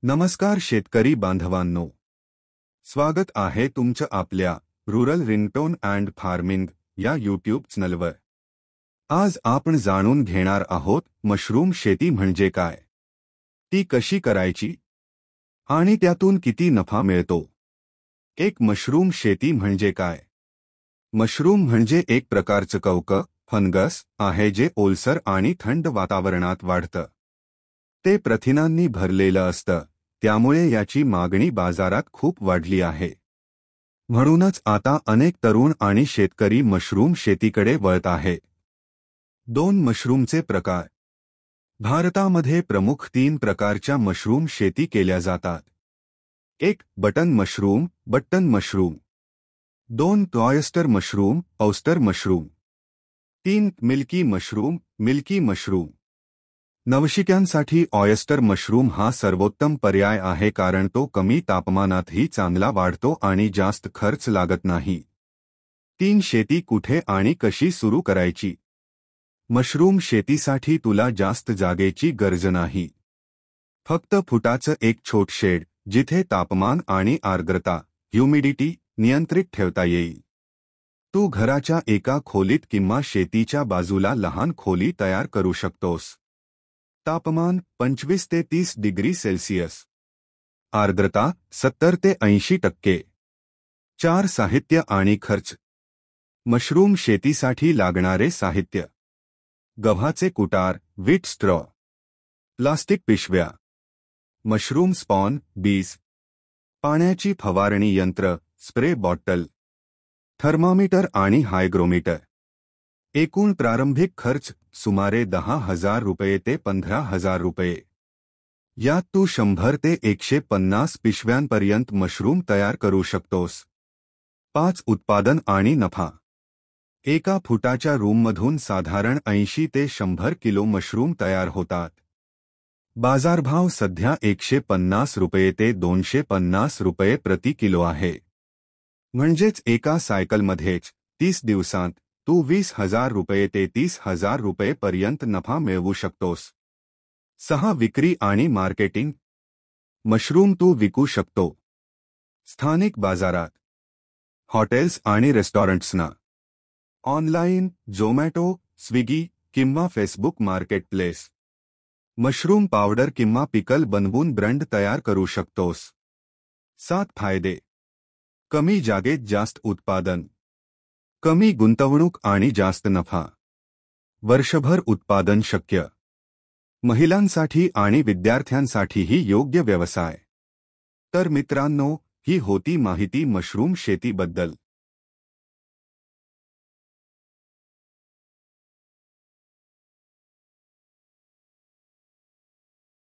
नमस्कार शेतकरी बांधवांनो, स्वागत आहे तुमचं आपल्या रूरल रिंगटोन अँड फार्मिंग या यूट्यूब चॅनलवर। आज आपण जाणून घेणार आहोत मशरूम शेती म्हणजे काय, ती कशी करायची आणि त्यातून किती नफा मिळतो। एक मशरूम शेती म्हणजे काय? मशरूम म्हणजे एक प्रकारचं कवक फंगस आहे जे ओलसर आणि थंड वातावरणात वाढतं। ते प्रथिनांनी भरलेलं असतं, त्यामुळे याची मागणी बाजारात खूप वाढली आहे। म्हणूनच आता अनेक तरुण आणि शेतकरी मशरूम शेतीकडे वळत आहेत। दोन मशरूमचे प्रकार। भारतामध्ये प्रमुख 3 प्रकारच्या मशरूम शेती केल्या जातात। 1. Button mushroom. 2. Oyster mushroom. 3. Milky mushroom. नवशिक्यांसाठी ऑयस्टर मशरूम हा सर्वोत्तम पर्याय आहे, कारण तो कमी तापमानातही चांगला वाढतो आणि जास्त खर्च लागत नाही। 3. शेती कुठे आणि कशी सुरू करायची? मशरूम शेतीसाठी तुला जास्त जागेची गरज नाही। फक्त फुटाचं एक छोट शेड, जिथे तापमान आणि आर्द्रता ह्युमिडिटी नियंत्रित ठेवता येईल। तू घराच्या एका खोलीत किंवा शेतीच्या बाजूला लहान खोली तयार करू शकतोस। तापमान 25 ते 30 डिग्री सेल्सिअस। आर्द्रता 70 ते 80%। 4. साहित्य आणि खर्च। मशरूम शेतीसाठी लागणारे साहित्य: गव्हाचे कुटार, व्हीट स्ट्रॉ, प्लास्टिक पिशव्या, मशरूम स्पॉन, बीज, पाण्याची फवारणी यंत्र, स्प्रे बॉटल, थर्मामीटर आणि हायग्रोमीटर। एकूण प्रारंभिक खर्च सुमारे 10,000 रुपये ते 15,000 रुपये। यात तू 100 ते 150 पिशव्यांपर्यंत मशरूम तयार करू शकतोस। 5. उत्पादन आणि नफा। एका फुटाच्या रूममधून साधारण 80 ते 100 किलो मशरूम तयार होतात। बाजारभाव सध्या 150 रुपये ते 250 रुपये प्रति किलो आहे। म्हणजेच एका सायकलमध्येच 30 दिवसांत तू 20,000 रुपये ते 30,000 रुपये पर्यंत नफा मिळवू शकतोस। 6. विक्री आणि मार्केटिंग। मशरूम तू विकू शकतो स्थानिक बाजारात, हॉटेल्स आणि रेस्टॉरंट्सना, ऑनलाईन, झोमॅटो, स्विगी किंवा फेसबुक मार्केटप्लेस। मशरूम पावडर किंवा पिकल बनवून ब्रँड तयार करू शकतोस। 7. फायदे: कमी जागेत जास्त उत्पादन, कमी गुंतवणूक आणि जास्त नफा, वर्षभर उत्पादन शक्य, महिलांसाठी आणि विद्यार्थ्यांसाठीही योग्य व्यवसाय। तर मित्रांनो, ही होती माहिती मशरूम शेतीबद्दल।